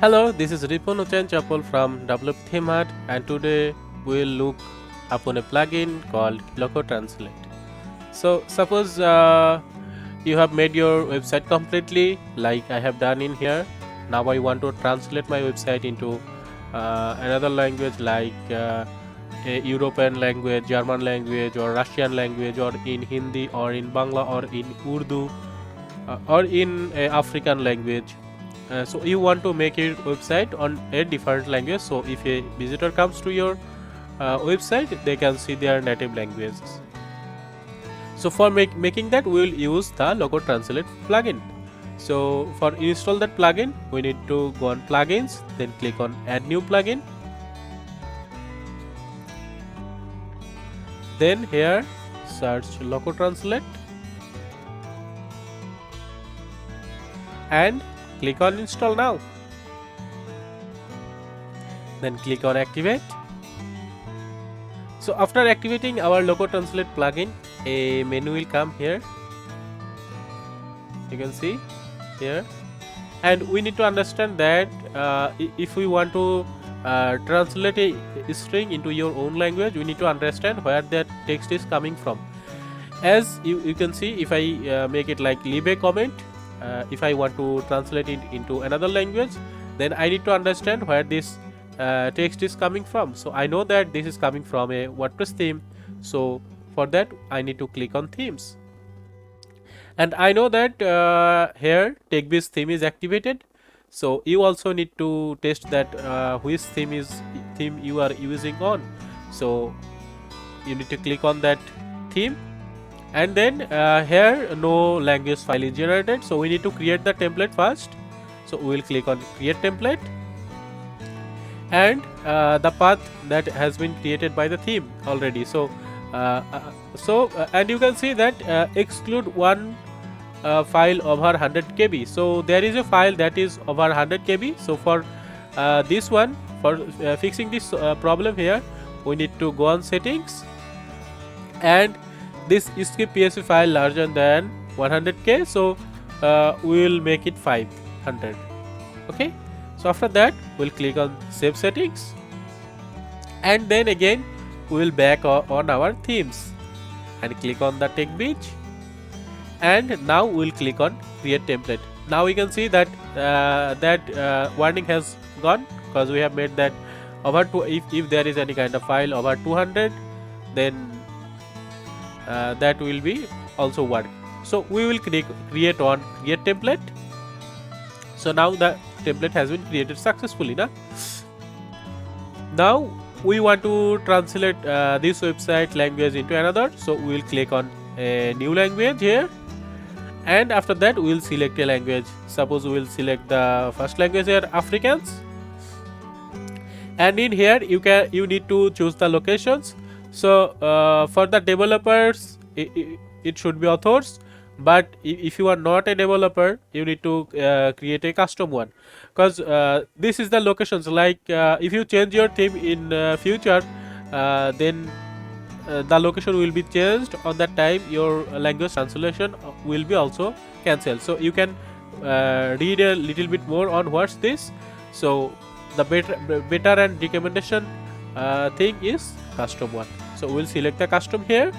Hello, this is Ripon Chapel from WP Themhat, and today we'll look upon a plugin called Loco Translate. So suppose you have made your website completely like I have done in here. Now I want to translate my website into another language like a European language, German language, or Russian language, or in Hindi, or in Bangla, or in Urdu, or in a African language. So you want to make a website on a different language, so if a visitor comes to your website, they can see their native languages. So for making that, we will use the Loco Translate plugin. So for install that plugin, we need to go on plugins, then click on add new plugin, then here search Loco Translate and click on install now, then click on activate. So after activating our Loco Translate plugin, a menu will come here, you can see here, and we need to understand that if we want to translate a string into your own language, we need to understand where that text is coming from. As you can see, if I make it like leave a comment, if I want to translate it into another language, then I need to understand where this text is coming from. So I know that this is coming from a WordPress theme, so for that I need to click on themes, and I know that here TechBiz theme is activated, so you also need to test that which theme you are using on. So you need to click on that theme, and then here no language file is generated, so we need to create the template first. So we will click on create template, and the path that has been created by the theme already. So and you can see that exclude one file over 100 KB. So there is a file that is over 100 KB. So for this one, for fixing this problem here, we need to go on settings, and this script PSV file larger than 100k, so we will make it 500. Okay, so after that we'll click on save settings, and then again we will back on our themes and click on the TechBiz, and now we'll click on create template. Now we can see that warning has gone, because we have made that over to if there is any kind of file over 200, then that will be also work. So we will create on create template. So now the template has been created successfully. Now we want to translate this website language into another, so we will click on a new language here, and after that we will select a language. Suppose we will select the first language here, Afrikaans, and in here you need to choose the locations. So for the developers it should be authors, but if you are not a developer, you need to create a custom one, because this is the locations. Like if you change your theme in future, then the location will be changed. On that time your language translation will be also cancelled. So you can read a little bit more on what's this. So the better and recommendation thing is custom one. So we'll select the custom here,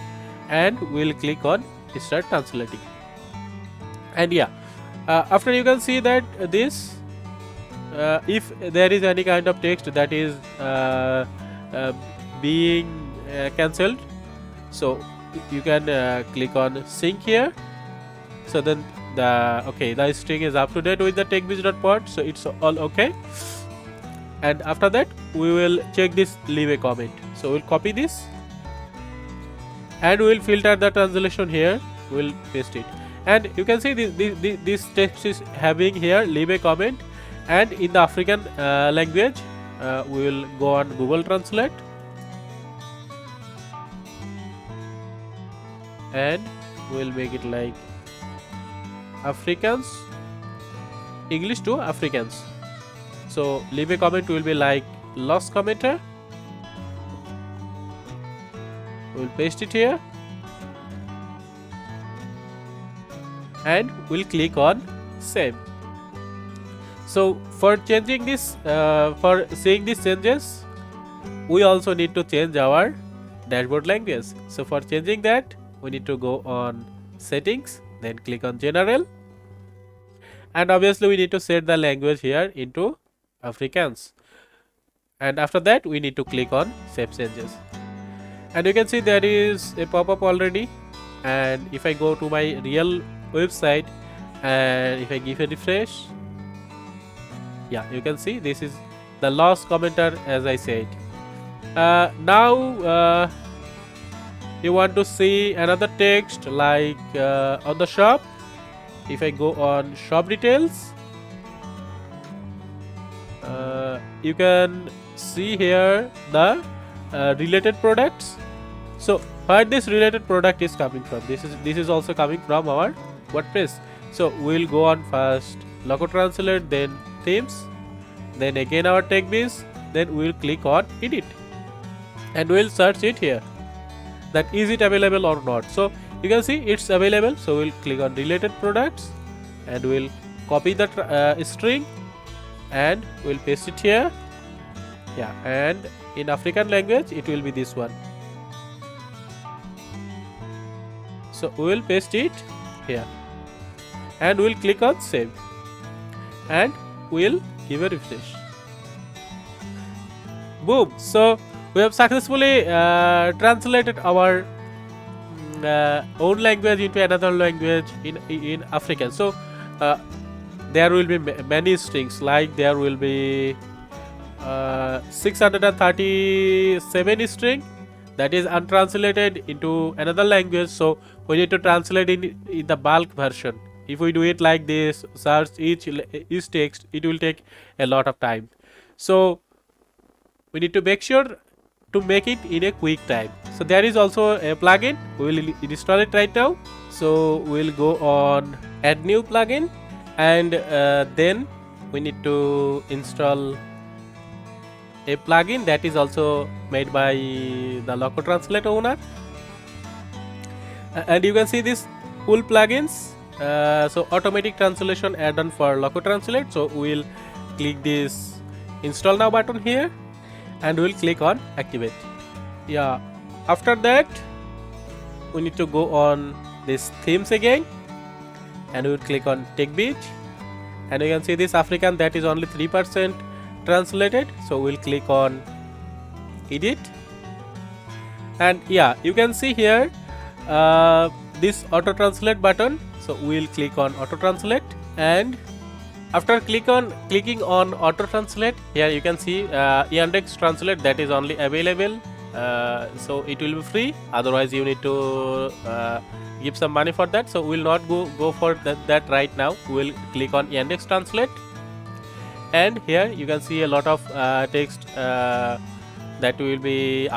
and we'll click on start translating. And yeah, after you can see that this if there is any kind of text that is being cancelled, so you can click on sync here. So then the string is up to date with the techbiz.pod, so it's all okay. And after that we will check this leave a comment. So we'll copy this, and we will filter the translation here, we'll paste it, and you can see this text is having here leave a comment, and in the African language we will go on Google Translate, and we'll make it like Afrikaans, English to Afrikaans. So leave a comment will be like lost commenter. We'll paste it here, and we'll click on save. So for changing this, for seeing these changes, we also need to change our dashboard language. So for changing that, we need to go on settings, then click on general, and obviously we need to set the language here into Afrikaans, and after that we need to click on save changes, and you can see there is a pop-up already. And if I go to my real website and if I give a refresh, yeah, you can see this is the last commenter as I said. Now you want to see another text like on the shop. If I go on shop details, you can see here the related products. So where this related product is coming from, this is also coming from our WordPress. So we'll go on first Loco Translate, then themes, then again our tech biz, then we'll click on edit and we'll search it here that is it available or not. So you can see it's available, so we'll click on related products and we'll copy the string and we'll paste it here. Yeah, and in African language it will be this one. So we will paste it here and we'll click on save and we'll give a refresh. Boom! So we have successfully translated our own language into another language in African. So there will be many strings, like there will be 637 string that is untranslated into another language. So we need to translate in the bulk version. If we do it like this, search each text, it will take a lot of time. So we need to make sure to make it in a quick time. So there is also a plugin, we will install it right now. So we'll go on add new plugin and then we need to install a plugin that is also made by the Loco Translate owner. And you can see this cool plugins. So automatic translation add-on for Loco Translate. So we'll click this install now button here and we'll click on activate. Yeah, after that we need to go on this themes again and we'll click on tech beach, and you can see this African that is only 3% translated. So we'll click on edit, and yeah, you can see here this auto translate button. So we'll click on auto translate, and after clicking on auto translate, here you can see Yandex Translate that is only available. So it will be free, otherwise you need to give some money for that. So we'll not go for that right now. We'll click on Yandex Translate, and here you can see a lot of text that will be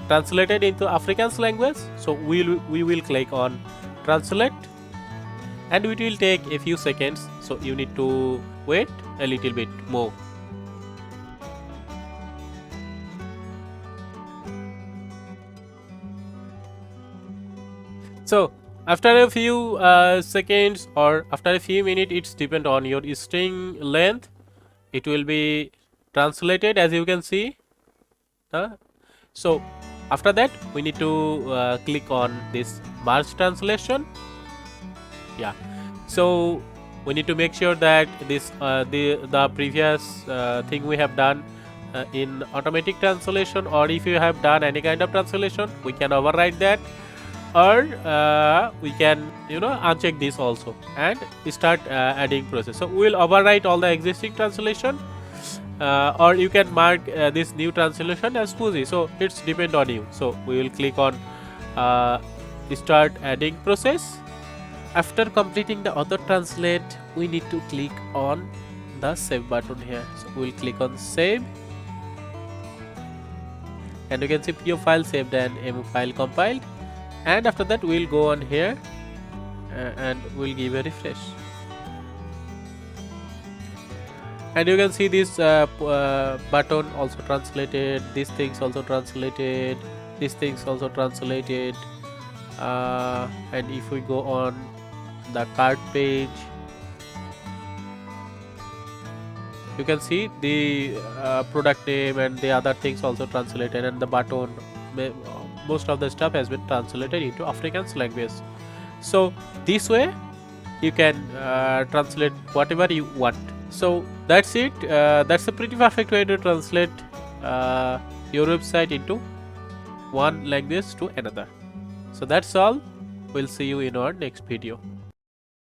translated into Afrikaans language. So we will click on translate, and it will take a few seconds, so you need to wait a little bit more. So after a few seconds or after a few minutes, it's depend on your string length, it will be translated, as you can see. So after that we need to click on this merge translation. Yeah, so we need to make sure that this the previous thing we have done in automatic translation, or if you have done any kind of translation, we can override that, or we can uncheck this also and start adding process. So we will overwrite all the existing translation, or you can mark this new translation as fuzzy. So it's depend on you. So we will click on start adding process. After completing the auto translate, we need to click on the save button here. So we'll click on save, and you can see your file saved and MO file compiled. And after that we'll go on here and we'll give a refresh, and you can see this button also translated, these things also translated, these things also translated, and if we go on the cart page, You can see the product name and the other things also translated, and the button, most of the stuff has been translated into Afrikaans language. So this way you can translate whatever you want. So that's it. That's a pretty perfect way to translate your website into one language to another. So that's all. We'll see you in our next video.